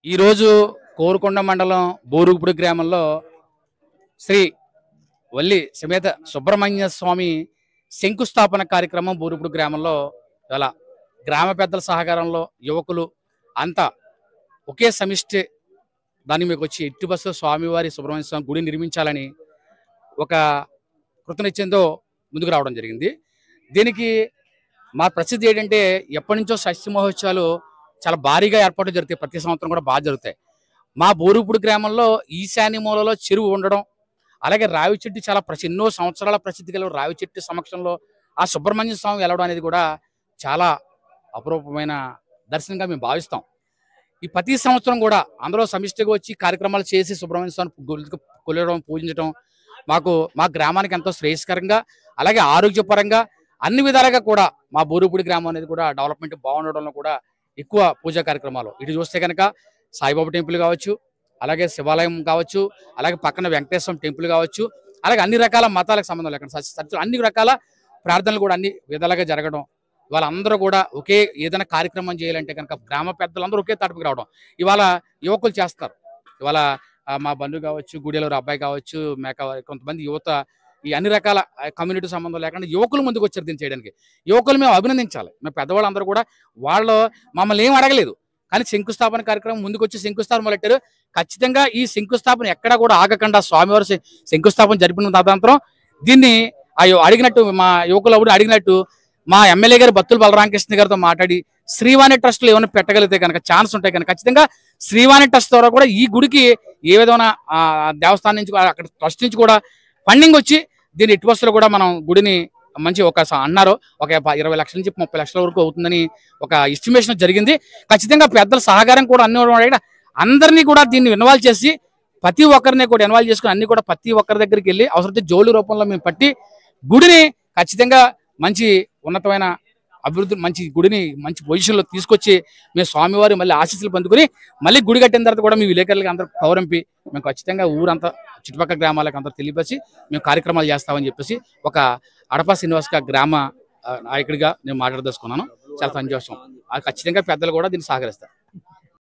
ఈరోజు కోరుకొండ మండలం బోరుగుపూడి గ్రామంలో శ్రీ వల్లి సమేత సుబ్రహ్మణ్య స్వామి శంకుస్థాపన కార్యక్రమం బోరుగుపూడి గ్రామంలో ఇలా గ్రామ పెద్దల సహకారంలో యువకులు అంతా ఒకే సమిష్టి దాన్ని మీకు వచ్చి ఎట్టి బస్సు స్వామివారి సుబ్రహ్మణ్య స్వామి గుడి నిర్మించాలని ఒక కృతనిశ్చయంతో ముందుకు రావడం జరిగింది. దీనికి మా ప్రసిద్ధి ఏంటంటే ఎప్పటి నుంచో షష్ఠి మహోత్సవాలు చాలా భారీగా ఏర్పాటు జరుగుతాయి. ప్రతి సంవత్సరం కూడా బాగా జరుగుతాయి. మా బోరుగుపూడి గ్రామంలో ఈశాన్య మూలలో చెరువు ఉండడం, అలాగే రావి చెట్టు చాలా ఎన్నో సంవత్సరాల ప్రసిద్ధి గల రావి చెట్టు సమక్షంలో ఆ సుబ్రహ్మణ్య స్వామి వెళ్ళడం అనేది కూడా చాలా అపరూపమైన దర్శనంగా మేము భావిస్తాం. ఈ ప్రతి సంవత్సరం కూడా అందరూ సమిష్టిగా వచ్చి కార్యక్రమాలు చేసి సుబ్రహ్మణ్య స్వామి కొలవడం, పూజించడం మా గ్రామానికి ఎంతో శ్రేయస్కరంగా, అలాగే ఆరోగ్యపరంగా అన్ని విధాలుగా కూడా మా బోరుగుపూడి గ్రామం అనేది కూడా డెవలప్మెంట్ బాగుండడంలో కూడా ఎక్కువ పూజా కార్యక్రమాలు ఇటు చూస్తే కనుక సాయిబాబా టెంపుల్ కావచ్చు, అలాగే శివాలయం కావచ్చు, అలాగే పక్కన వెంకటేశ్వరం టెంపుల్ కావచ్చు, అలాగే అన్ని రకాల మతాలకు సంబంధం లేకుండా అన్ని రకాల ప్రార్థనలు కూడా అన్ని విధాలుగా జరగడం, వాళ్ళందరూ కూడా ఒకే ఏదైనా కార్యక్రమం చేయాలంటే కనుక గ్రామ పెద్దలందరూ ఒకే తాటికి రావడం ఇవాళ యువకులు చేస్తారు. ఇవాళ మా బంధువు కావచ్చు, గుడిలో అబ్బాయి కావచ్చు, కొంతమంది యువత ఈ అన్ని రకాల కమ్యూనిటీ సంబంధం లేకుండా యువకులు ముందుకు వచ్చారు దీన్ని చేయడానికి. యువకులు మేము అభినందించాలి. మేము పెద్దవాళ్ళందరూ కూడా వాళ్ళు మమ్మల్ని ఏం అడగలేదు, కానీ శంకుస్థాపన కార్యక్రమం ముందుకు వచ్చి శంకుస్థాపన మొదలెట్టారు. ఖచ్చితంగా ఈ శంకుస్థాపన ఎక్కడా కూడా ఆగకుండా స్వామివారు శంకుస్థాపన జరిపిన తదనంతరం దీన్ని అడిగినట్టు మా యువకులు అడిగినట్టు మా ఎమ్మెల్యే గారు బత్తుల బలరామకృష్ణ గారితో మాట్లాడి శ్రీవాణి ట్రస్ట్లో ఏమైనా పెట్టగలిగితే కనుక ఛాన్స్ ఉంటాయి కనుక ఖచ్చితంగా శ్రీవాణి ట్రస్ట్ ద్వారా కూడా ఈ గుడికి ఏ విధమైన దేవస్థానం నుంచి అక్కడ ట్రస్ట్ నుంచి కూడా ఫండింగ్ వచ్చి దీని ఎట్టి బస్సులో కూడా మనం గుడిని మంచి అన్నారు ఒక 20 లక్షల నుంచి 30 లక్షల వరకు అవుతుందని ఒక ఎస్టిమేషన్ జరిగింది. ఖచ్చితంగా పెద్దల సహకారం కూడా అందరినీ కూడా దీన్ని ఇన్వాల్వ్ చేసి ప్రతి ఒక్కరిని కూడా ఇన్వాల్వ్ చేసుకుని అన్ని కూడా ప్రతి ఒక్కరి దగ్గరికి వెళ్ళి అవసరమైతే జోలు రూపంలో మేము పట్టి గుడిని ఖచ్చితంగా మంచి ఉన్నతమైన అభివృద్ధి మంచి గుడిని మంచి పొజిషన్లో తీసుకొచ్చి మేము స్వామివారి మళ్ళీ ఆశీస్సులు పొందుకుని మళ్ళీ గుడి కట్టిన తర్వాత కూడా మీ విలేకరులకి అందరూ కౌరంపి మేము ఖచ్చితంగా ఊరంతా చుట్టుపక్కల గ్రామాలకు అందరూ తెలియపరిచి మేము కార్యక్రమాలు చేస్తామని చెప్పేసి ఒక అడపా శ్రీనివాస గ్రామ నాయకుడిగా నేను మాట్లాడదలుచుకున్నాను. చాలా సంతోషం. ఖచ్చితంగా పెద్దలు కూడా దీన్ని సహకరిస్తారు.